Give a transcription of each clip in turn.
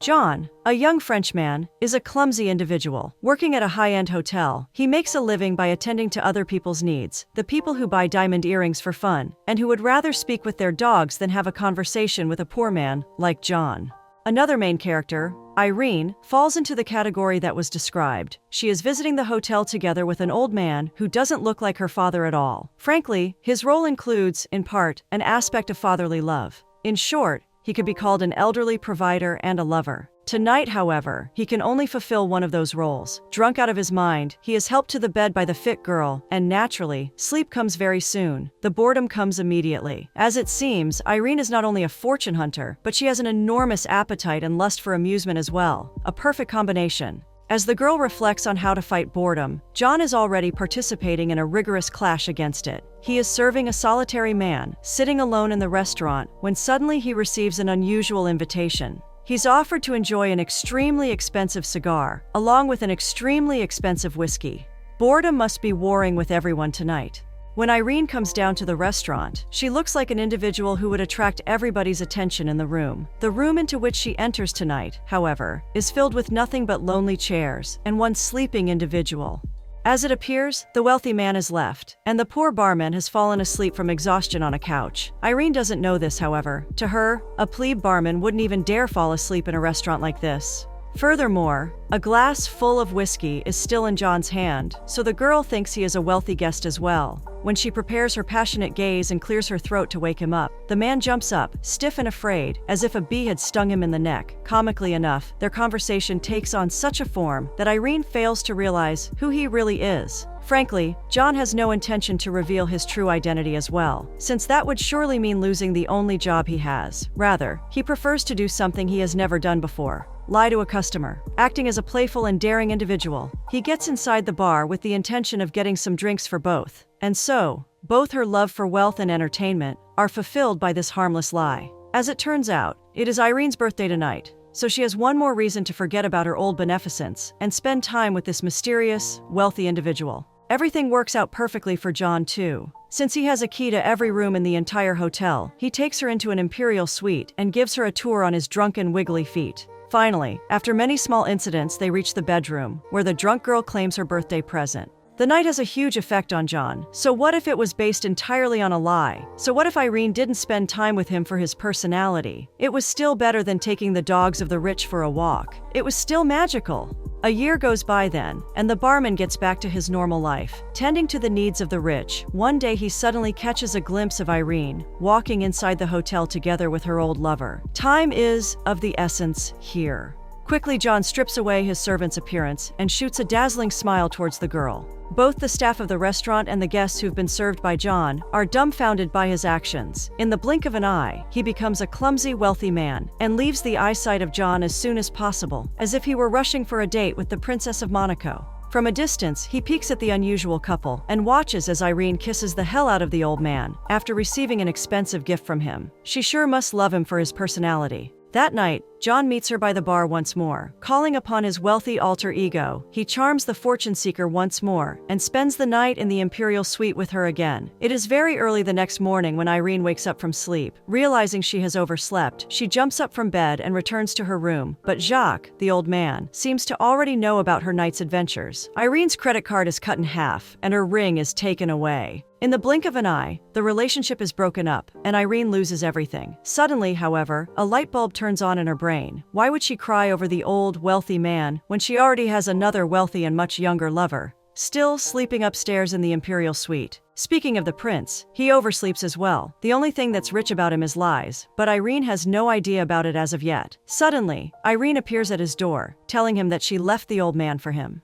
John, a young Frenchman, is a clumsy individual. Working at a high-end hotel, he makes a living by attending to other people's needs, the people who buy diamond earrings for fun, and who would rather speak with their dogs than have a conversation with a poor man like John. Another main character, Irene, falls into the category that was described. She is visiting the hotel together with an old man who doesn't look like her father at all. Frankly, his role includes, in part, an aspect of fatherly love. In short, he could be called an elderly provider and a lover. Tonight, however, he can only fulfill one of those roles. Drunk out of his mind, he is helped to the bed by the fit girl, and naturally, sleep comes very soon. The boredom comes immediately. As it seems, Irene is not only a fortune hunter, but she has an enormous appetite and lust for amusement as well. A perfect combination. As the girl reflects on how to fight boredom, John is already participating in a rigorous clash against it. He is serving a solitary man, sitting alone in the restaurant, when suddenly he receives an unusual invitation. He's offered to enjoy an extremely expensive cigar, along with an extremely expensive whiskey. Boredom must be warring with everyone tonight. When Irene comes down to the restaurant, she looks like an individual who would attract everybody's attention in the room. The room into which she enters tonight, however, is filled with nothing but lonely chairs and one sleeping individual. As it appears, the wealthy man is left, and the poor barman has fallen asleep from exhaustion on a couch. Irene doesn't know this, however. To her, a plebe barman wouldn't even dare fall asleep in a restaurant like this. Furthermore, a glass full of whiskey is still in John's hand, so the girl thinks he is a wealthy guest as well. When she prepares her passionate gaze and clears her throat to wake him up, the man jumps up, stiff and afraid, as if a bee had stung him in the neck. Comically enough, their conversation takes on such a form that Irene fails to realize who he really is. Frankly, John has no intention to reveal his true identity as well, since that would surely mean losing the only job he has. Rather, he prefers to do something he has never done before. Lie to a customer. Acting as a playful and daring individual, he gets inside the bar with the intention of getting some drinks for both. And so, both her love for wealth and entertainment are fulfilled by this harmless lie. As it turns out, it is Irene's birthday tonight, so she has one more reason to forget about her old beneficence and spend time with this mysterious, wealthy individual. Everything works out perfectly for John, too. Since he has a key to every room in the entire hotel, he takes her into an imperial suite and gives her a tour on his drunken, wiggly feet. Finally, after many small incidents, they reach the bedroom, where the drunk girl claims her birthday present. The night has a huge effect on John. So what if it was based entirely on a lie? So what if Irene didn't spend time with him for his personality? It was still better than taking the dogs of the rich for a walk. It was still magical. A year goes by then, and the barman gets back to his normal life, tending to the needs of the rich. One day he suddenly catches a glimpse of Irene, walking inside the hotel together with her old lover. Time is of the essence here. Quickly, John strips away his servant's appearance and shoots a dazzling smile towards the girl. Both the staff of the restaurant and the guests who've been served by John are dumbfounded by his actions. In the blink of an eye, he becomes a clumsy, wealthy man and leaves the eyesight of John as soon as possible, as if he were rushing for a date with the Princess of Monaco. From a distance, he peeks at the unusual couple and watches as Irene kisses the hell out of the old man after receiving an expensive gift from him. She sure must love him for his personality. That night, John meets her by the bar once more. Calling upon his wealthy alter ego, he charms the fortune seeker once more and spends the night in the imperial suite with her again. It is very early the next morning when Irene wakes up from sleep. Realizing she has overslept, she jumps up from bed and returns to her room. But Jacques, the old man, seems to already know about her night's adventures. Irene's credit card is cut in half, and her ring is taken away. In the blink of an eye, the relationship is broken up, and Irene loses everything. Suddenly, however, a light bulb turns on in her brain. Why would she cry over the old, wealthy man when she already has another wealthy and much younger lover, still sleeping upstairs in the imperial suite? Speaking of the prince, he oversleeps as well. The only thing that's rich about him is lies, but Irene has no idea about it as of yet. Suddenly, Irene appears at his door, telling him that she left the old man for him.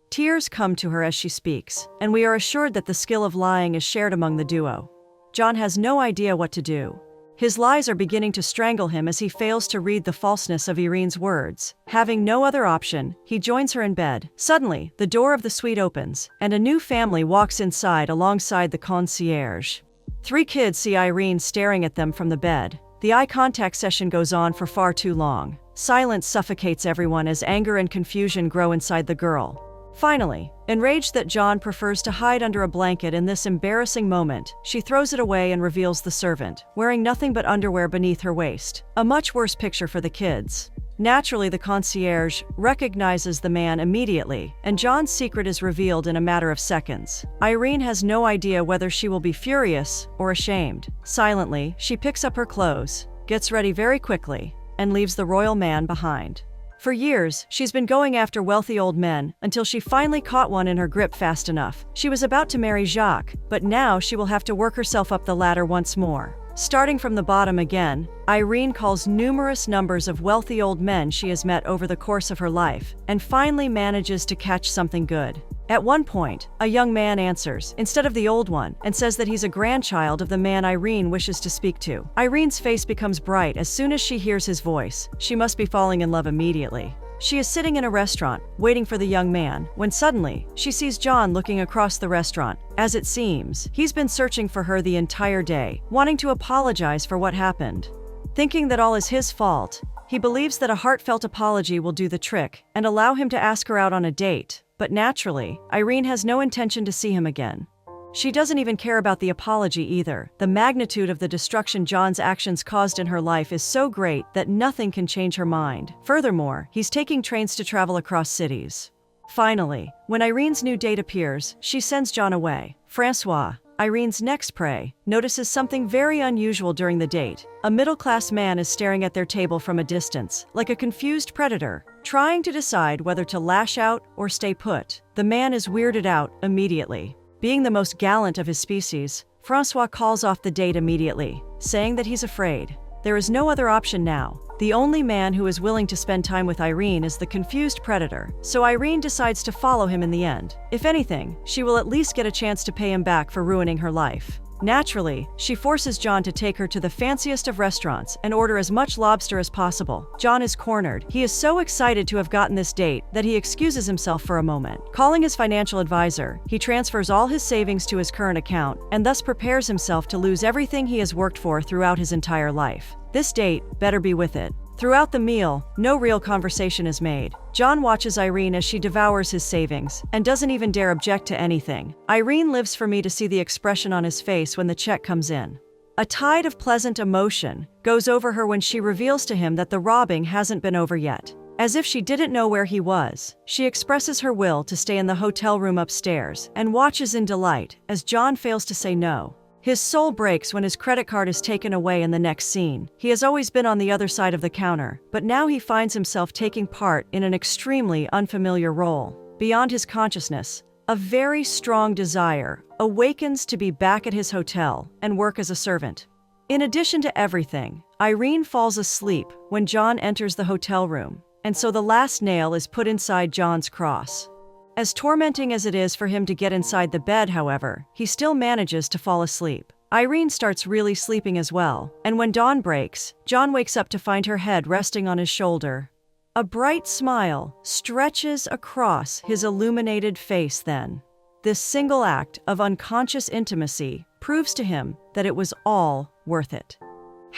Tears come to her as she speaks, and we are assured that the skill of lying is shared among the duo. John has no idea what to do. His lies are beginning to strangle him as he fails to read the falseness of Irene's words. Having no other option, he joins her in bed. Suddenly, the door of the suite opens, and a new family walks inside alongside the concierge. 3 kids see Irene staring at them from the bed. The eye contact session goes on for far too long. Silence suffocates everyone as anger and confusion grow inside the girl. Finally, enraged that John prefers to hide under a blanket in this embarrassing moment, she throws it away and reveals the servant, wearing nothing but underwear beneath her waist. A much worse picture for the kids. Naturally, the concierge recognizes the man immediately, and John's secret is revealed in a matter of seconds. Irene has no idea whether she will be furious or ashamed. Silently, she picks up her clothes, gets ready very quickly, and leaves the royal man behind. For years, she's been going after wealthy old men until she finally caught one in her grip fast enough. She was about to marry Jacques, but now she will have to work herself up the ladder once more. Starting from the bottom again, Irene calls numerous numbers of wealthy old men she has met over the course of her life, and finally manages to catch something good. At one point, a young man answers, instead of the old one, and says that he's a grandchild of the man Irene wishes to speak to. Irene's face becomes bright as soon as she hears his voice. She must be falling in love immediately. She is sitting in a restaurant, waiting for the young man, when suddenly, she sees John looking across the restaurant. As it seems, he's been searching for her the entire day, wanting to apologize for what happened. Thinking that all is his fault, he believes that a heartfelt apology will do the trick and allow him to ask her out on a date. But naturally, Irene has no intention to see him again. She doesn't even care about the apology either. The magnitude of the destruction John's actions caused in her life is so great that nothing can change her mind. Furthermore, he's taking trains to travel across cities. Finally, when Irene's new date appears, she sends John away. Francois, Irene's next prey, notices something very unusual during the date. A middle-class man is staring at their table from a distance, like a confused predator, trying to decide whether to lash out or stay put. The man is weirded out immediately. Being the most gallant of his species, Francois calls off the date immediately, saying that he's afraid. There is no other option now. The only man who is willing to spend time with Irene is the confused predator, so Irene decides to follow him in the end. If anything, she will at least get a chance to pay him back for ruining her life. Naturally, she forces John to take her to the fanciest of restaurants and order as much lobster as possible. John is cornered. He is so excited to have gotten this date that he excuses himself for a moment. Calling his financial advisor, he transfers all his savings to his current account and thus prepares himself to lose everything he has worked for throughout his entire life. This date better be with it. Throughout the meal, no real conversation is made. John watches Irene as she devours his savings and doesn't even dare object to anything. Irene lives for me to see the expression on his face when the check comes in. A tide of pleasant emotion goes over her when she reveals to him that the robbing hasn't been over yet. As if she didn't know where he was, she expresses her will to stay in the hotel room upstairs and watches in delight as John fails to say no. His soul breaks when his credit card is taken away in the next scene. He has always been on the other side of the counter, but now he finds himself taking part in an extremely unfamiliar role. Beyond his consciousness, a very strong desire awakens to be back at his hotel and work as a servant. In addition to everything, Irene falls asleep when John enters the hotel room, and so the last nail is put inside John's cross. As tormenting as it is for him to get inside the bed, however, he still manages to fall asleep. Irene starts really sleeping as well, and when dawn breaks, John wakes up to find her head resting on his shoulder. A bright smile stretches across his illuminated face then. This single act of unconscious intimacy proves to him that it was all worth it.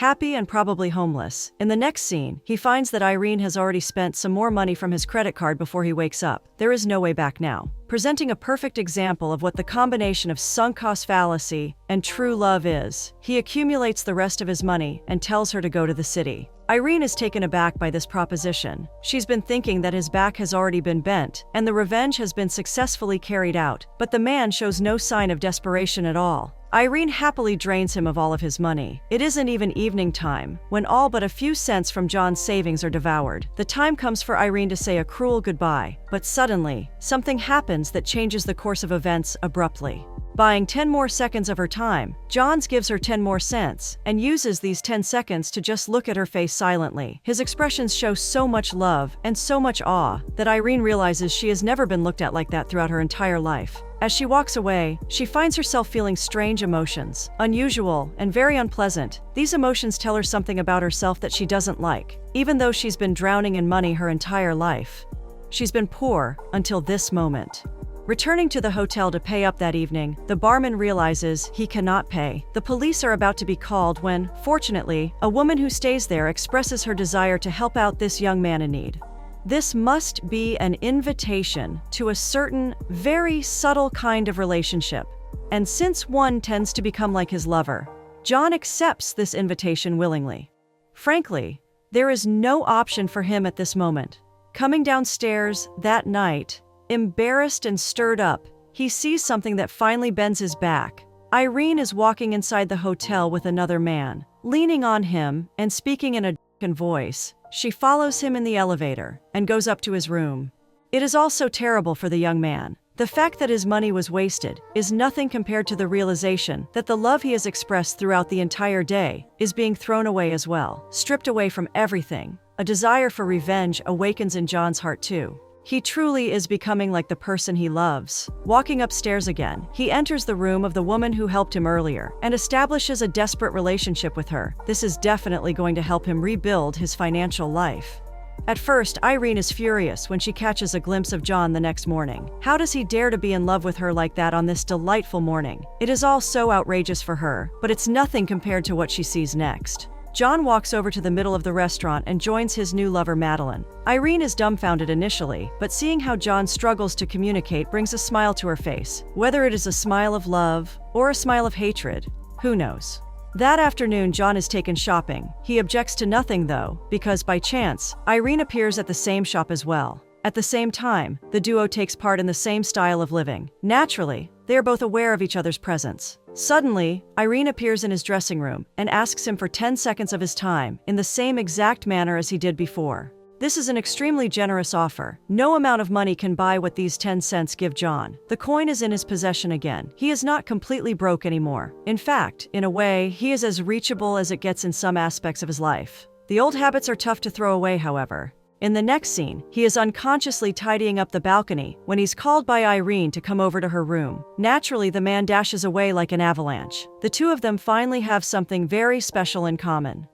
Happy and probably homeless, in the next scene, he finds that Irene has already spent some more money from his credit card before he wakes up. There is no way back now. Presenting a perfect example of what the combination of sunk cost fallacy and true love is, he accumulates the rest of his money and tells her to go to the city. Irene is taken aback by this proposition. She's been thinking that his back has already been bent, and the revenge has been successfully carried out, but the man shows no sign of desperation at all. Irene happily drains him of all of his money. It isn't even evening time, when all but a few cents from John's savings are devoured. The time comes for Irene to say a cruel goodbye, but suddenly, something happens that changes the course of events abruptly. Buying 10 more seconds of her time, John gives her 10 more cents, and uses these 10 seconds to just look at her face silently. His expressions show so much love and so much awe that Irene realizes she has never been looked at like that throughout her entire life. As she walks away, she finds herself feeling strange emotions, unusual and very unpleasant. These emotions tell her something about herself that she doesn't like, even though she's been drowning in money her entire life. She's been poor until this moment. Returning to the hotel to pay up that evening, the barman realizes he cannot pay. The police are about to be called when, fortunately, a woman who stays there expresses her desire to help out this young man in need. This must be an invitation to a certain, very subtle kind of relationship. And since one tends to become like his lover, John accepts this invitation willingly. Frankly, There is no option for him at this moment. Coming downstairs that night, embarrassed and stirred up, he sees something that finally bends his back. Irene is walking inside the hotel with another man, leaning on him and speaking in a d***ing voice. She follows him in the elevator and goes up to his room. It is all so terrible for the young man. The fact that his money was wasted is nothing compared to the realization that the love he has expressed throughout the entire day is being thrown away as well, stripped away from everything. A desire for revenge awakens in John's heart too. He truly is becoming like the person he loves. Walking upstairs again, he enters the room of the woman who helped him earlier and establishes a desperate relationship with her. This is definitely going to help him rebuild his financial life. At first, Irene is furious when she catches a glimpse of John the next morning. How does he dare to be in love with her like that on this delightful morning? It is all so outrageous for her, but it's nothing compared to what she sees next. John walks over to the middle of the restaurant and joins his new lover, Madeline. Irene is dumbfounded initially, but seeing how John struggles to communicate brings a smile to her face. Whether it is a smile of love or a smile of hatred, who knows? That afternoon, John is taken shopping. He objects to nothing though, because by chance, Irene appears at the same shop as well. At the same time, the duo takes part in the same style of living. Naturally, they are both aware of each other's presence. Suddenly, Irene appears in his dressing room and asks him for 10 seconds of his time in the same exact manner as he did before. This is an extremely generous offer. No amount of money can buy what these 10 cents give John. The coin is in his possession again. He is not completely broke anymore. In fact, in a way, he is as reachable as it gets in some aspects of his life. The old habits are tough to throw away, however. In the next scene, he is unconsciously tidying up the balcony when he's called by Irene to come over to her room. Naturally, the man dashes away like an avalanche. The two of them finally have something very special in common.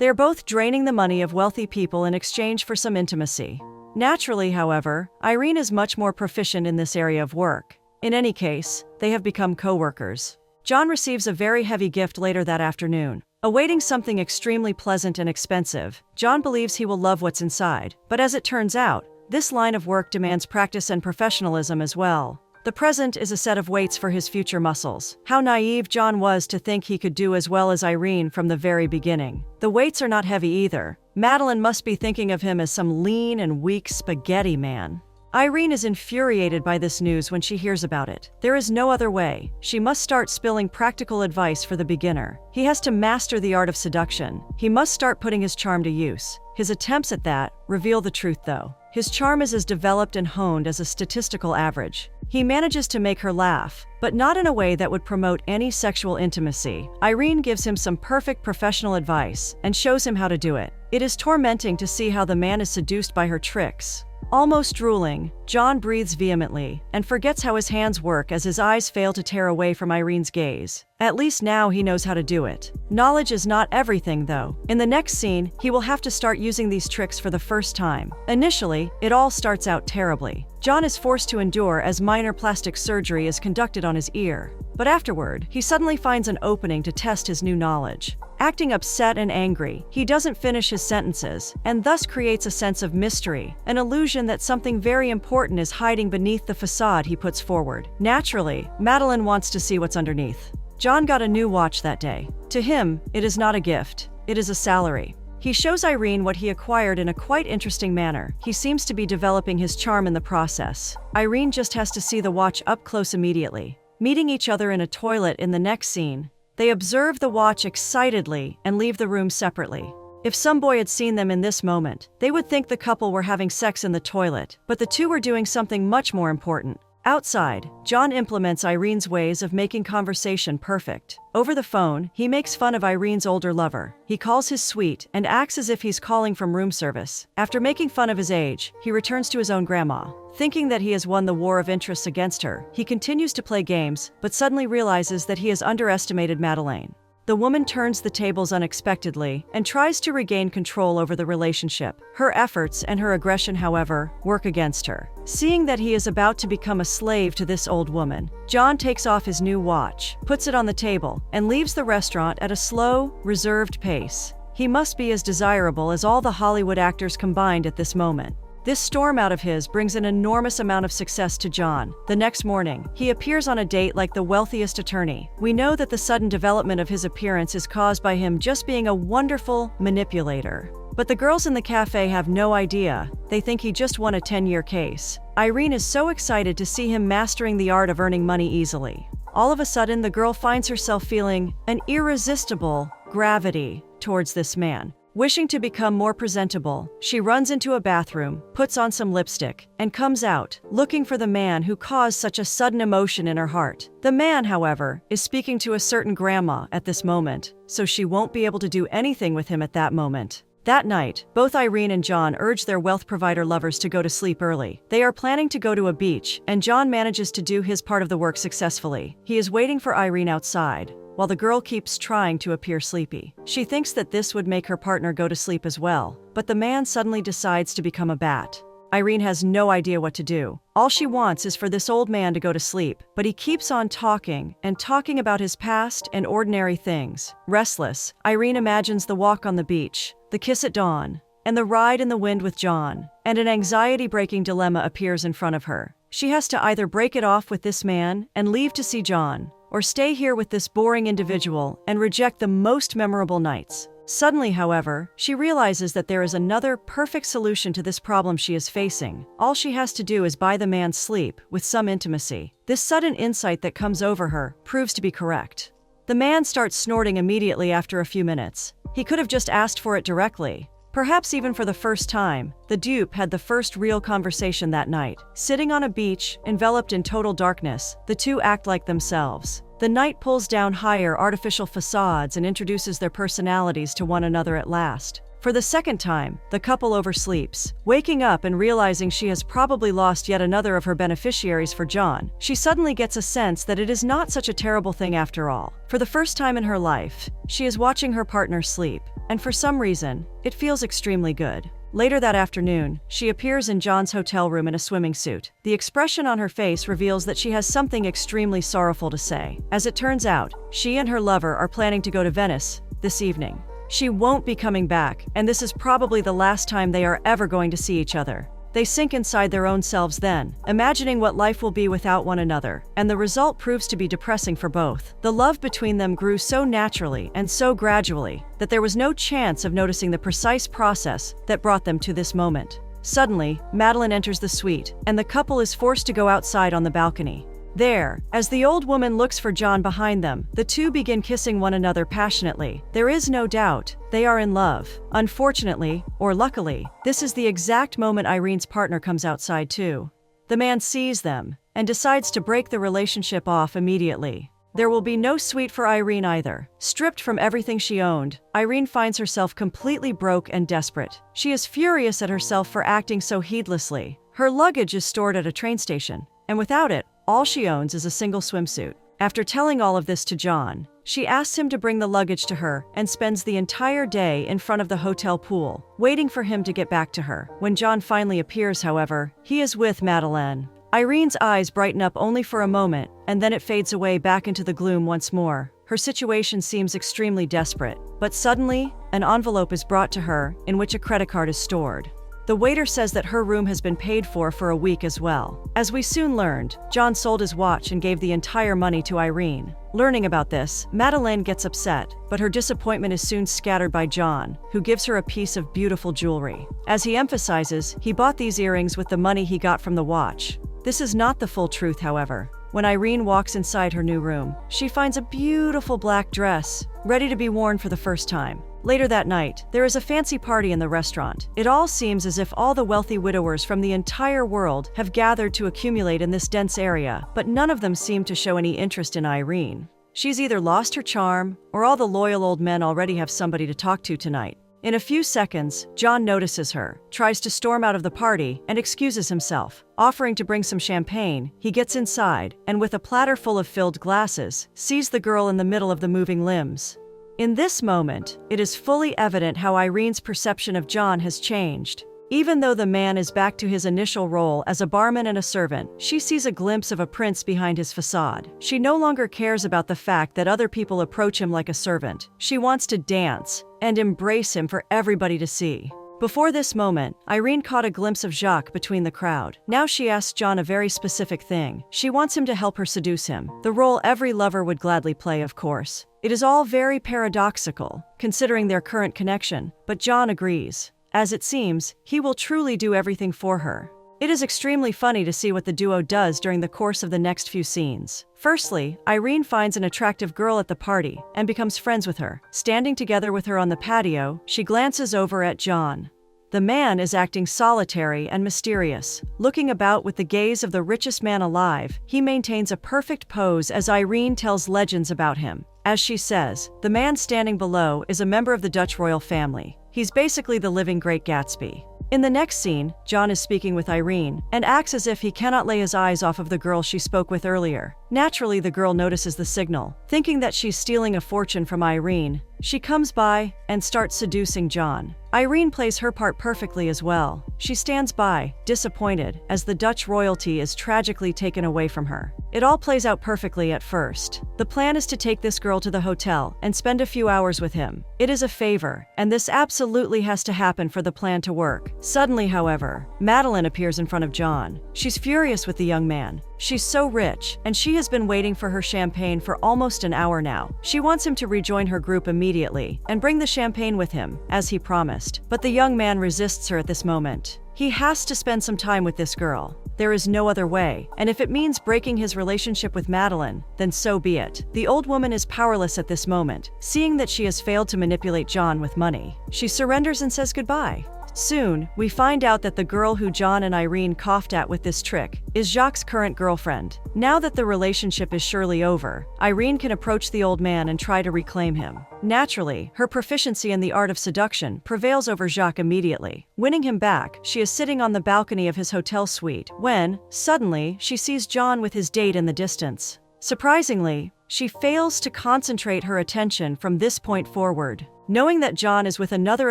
They are both draining the money of wealthy people in exchange for some intimacy. Naturally, however, Irene is much more proficient in this area of work. In any case, they have become co-workers. John receives a very heavy gift later that afternoon. Awaiting something extremely pleasant and expensive, John believes he will love what's inside. But as it turns out, this line of work demands practice and professionalism as well. The present is a set of weights for his future muscles. How naive John was to think he could do as well as Irene from the very beginning. The weights are not heavy either. Madeline must be thinking of him as some lean and weak spaghetti man. Irene is infuriated by this news when she hears about it. There is no other way. She must start spilling practical advice for the beginner. He has to master the art of seduction. He must start putting his charm to use. His attempts at that reveal the truth though. His charm is as developed and honed as a statistical average. He manages to make her laugh, but not in a way that would promote any sexual intimacy. Irene gives him some perfect professional advice and shows him how to do it. It is tormenting to see how the man is seduced by her tricks. Almost drooling, John breathes vehemently and forgets how his hands work as his eyes fail to tear away from Irene's gaze. At least now he knows how to do it. Knowledge is not everything, though. In the next scene, he will have to start using these tricks for the first time. Initially, it all starts out terribly. John is forced to endure as minor plastic surgery is conducted on his ear. But afterward, he suddenly finds an opening to test his new knowledge. Acting upset and angry, he doesn't finish his sentences, and thus creates a sense of mystery, an illusion that something very important is hiding beneath the facade he puts forward. Naturally, Madeline wants to see what's underneath. John got a new watch that day. To him, it is not a gift, it is a salary. He shows Irene what he acquired in a quite interesting manner. He seems to be developing his charm in the process. Irene just has to see the watch up close immediately. Meeting each other in a toilet in the next scene, they observe the watch excitedly and leave the room separately. If some boy had seen them in this moment, they would think the couple were having sex in the toilet, but the two were doing something much more important. Outside, John implements Irene's ways of making conversation perfect. Over the phone, he makes fun of Irene's older lover. He calls his suite and acts as if he's calling from room service. After making fun of his age, he returns to his own grandma. Thinking that he has won the war of interests against her, he continues to play games, but suddenly realizes that he has underestimated Madeleine. The woman turns the tables unexpectedly and tries to regain control over the relationship. Her efforts and her aggression, however, work against her. Seeing that he is about to become a slave to this old woman, John takes off his new watch, puts it on the table, and leaves the restaurant at a slow, reserved pace. He must be as desirable as all the Hollywood actors combined at this moment. This storm out of his brings an enormous amount of success to John. The next morning, he appears on a date like the wealthiest attorney. We know that the sudden development of his appearance is caused by him just being a wonderful manipulator. But the girls in the cafe have no idea. They think he just won a 10-year case. Irene is so excited to see him mastering the art of earning money easily. All of a sudden, the girl finds herself feeling an irresistible gravity towards this man. Wishing to become more presentable, she runs into a bathroom, puts on some lipstick, and comes out, looking for the man who caused such a sudden emotion in her heart. The man, however, is speaking to a certain grandma at this moment, so she won't be able to do anything with him at that moment. That night, both Irene and John urge their wealth provider lovers to go to sleep early. They are planning to go to a beach, and John manages to do his part of the work successfully. He is waiting for Irene outside, while the girl keeps trying to appear sleepy. She thinks that this would make her partner go to sleep as well, but the man suddenly decides to become a bat. Irene has no idea what to do. All she wants is for this old man to go to sleep, but he keeps on talking and talking about his past and ordinary things. Restless, Irene imagines the walk on the beach, the kiss at dawn, and the ride in the wind with John, and an anxiety-breaking dilemma appears in front of her. She has to either break it off with this man and leave to see John, or stay here with this boring individual and reject the most memorable nights. Suddenly, however, she realizes that there is another perfect solution to this problem she is facing. All she has to do is buy the man sleep with some intimacy. This sudden insight that comes over her proves to be correct. The man starts snorting immediately after a few minutes. He could have just asked for it directly. Perhaps even for the first time, the dupe had the first real conversation that night. Sitting on a beach, enveloped in total darkness, the two act like themselves. The night pulls down higher artificial facades and introduces their personalities to one another at last. For the second time, the couple oversleeps. Waking up and realizing she has probably lost yet another of her beneficiaries for John, she suddenly gets a sense that it is not such a terrible thing after all. For the first time in her life, she is watching her partner sleep, and for some reason, it feels extremely good. Later that afternoon, she appears in John's hotel room in a swimming suit. The expression on her face reveals that she has something extremely sorrowful to say. As it turns out, she and her lover are planning to go to Venice this evening. She won't be coming back, and this is probably the last time they are ever going to see each other. They sink inside their own selves then, imagining what life will be without one another, and the result proves to be depressing for both. The love between them grew so naturally and so gradually that there was no chance of noticing the precise process that brought them to this moment. Suddenly, Madeline enters the suite, and the couple is forced to go outside on the balcony. There, as the old woman looks for John behind them, the two begin kissing one another passionately. There is no doubt, they are in love. Unfortunately, or luckily, this is the exact moment Irene's partner comes outside too. The man sees them, and decides to break the relationship off immediately. There will be no suite for Irene either. Stripped from everything she owned, Irene finds herself completely broke and desperate. She is furious at herself for acting so heedlessly. Her luggage is stored at a train station, and without it, all she owns is a single swimsuit. After telling all of this to John, she asks him to bring the luggage to her and spends the entire day in front of the hotel pool, waiting for him to get back to her. When John finally appears, however, he is with Madeleine. Irene's eyes brighten up only for a moment, and then it fades away back into the gloom once more. Her situation seems extremely desperate, but suddenly, an envelope is brought to her in which a credit card is stored. The waiter says that her room has been paid for a week as well. As we soon learned, John sold his watch and gave the entire money to Irene. Learning about this, Madeleine gets upset, but her disappointment is soon scattered by John, who gives her a piece of beautiful jewelry. As he emphasizes, he bought these earrings with the money he got from the watch. This is not the full truth, however. When Irene walks inside her new room, she finds a beautiful black dress, ready to be worn for the first time. Later that night, there is a fancy party in the restaurant. It all seems as if all the wealthy widowers from the entire world have gathered to accumulate in this dense area, but none of them seem to show any interest in Irene. She's either lost her charm, or all the loyal old men already have somebody to talk to tonight. In a few seconds, John notices her, tries to storm out of the party, and excuses himself. Offering to bring some champagne, he gets inside, and with a platter full of filled glasses, sees the girl in the middle of the moving limbs. In this moment, it is fully evident how Irene's perception of John has changed. Even though the man is back to his initial role as a barman and a servant, she sees a glimpse of a prince behind his facade. She no longer cares about the fact that other people approach him like a servant. She wants to dance and embrace him for everybody to see. Before this moment, Irene caught a glimpse of Jacques between the crowd. Now she asks John a very specific thing. She wants him to help her seduce him. The role every lover would gladly play, of course. It is all very paradoxical, considering their current connection, but John agrees. As it seems, he will truly do everything for her. It is extremely funny to see what the duo does during the course of the next few scenes. Firstly, Irene finds an attractive girl at the party and becomes friends with her. Standing together with her on the patio, she glances over at John. The man is acting solitary and mysterious. Looking about with the gaze of the richest man alive, he maintains a perfect pose as Irene tells legends about him. As she says, the man standing below is a member of the Dutch royal family. He's basically the living Great Gatsby. In the next scene, John is speaking with Irene and acts as if he cannot lay his eyes off of the girl she spoke with earlier. Naturally, the girl notices the signal. Thinking that she's stealing a fortune from Irene, she comes by and starts seducing John. Irene plays her part perfectly as well. She stands by, disappointed, as the Dutch royalty is tragically taken away from her. It all plays out perfectly at first. The plan is to take this girl to the hotel and spend a few hours with him. It is a favor, and this absolutely has to happen for the plan to work. Suddenly, however, Madeline appears in front of John. She's furious with the young man. She's so rich, and she has been waiting for her champagne for almost an hour now. She wants him to rejoin her group immediately and bring the champagne with him, as he promised. But the young man resists her at this moment. He has to spend some time with this girl. There is no other way, and if it means breaking his relationship with Madeline, then so be it. The old woman is powerless at this moment, seeing that she has failed to manipulate John with money. She surrenders and says goodbye. Soon, we find out that the girl who John and Irene coughed at with this trick is Jacques' current girlfriend. Now that the relationship is surely over, Irene can approach the old man and try to reclaim him. Naturally, her proficiency in the art of seduction prevails over Jacques immediately. Winning him back, she is sitting on the balcony of his hotel suite when, suddenly, she sees John with his date in the distance. Surprisingly, she fails to concentrate her attention from this point forward. Knowing that John is with another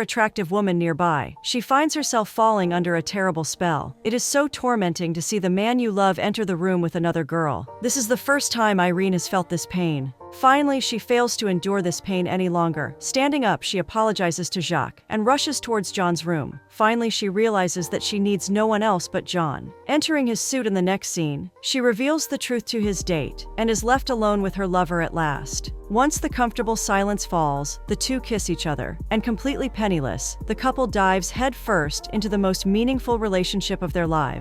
attractive woman nearby, she finds herself falling under a terrible spell. It is so tormenting to see the man you love enter the room with another girl. This is the first time Irene has felt this pain. Finally, she fails to endure this pain any longer. Standing up, she apologizes to Jacques and rushes towards John's room. Finally, she realizes that she needs no one else but John. Entering his suite in the next scene, she reveals the truth to his date and is left alone with her lover at last. Once the comfortable silence falls, the two kiss each other, and completely penniless, the couple dives head first into the most meaningful relationship of their lives.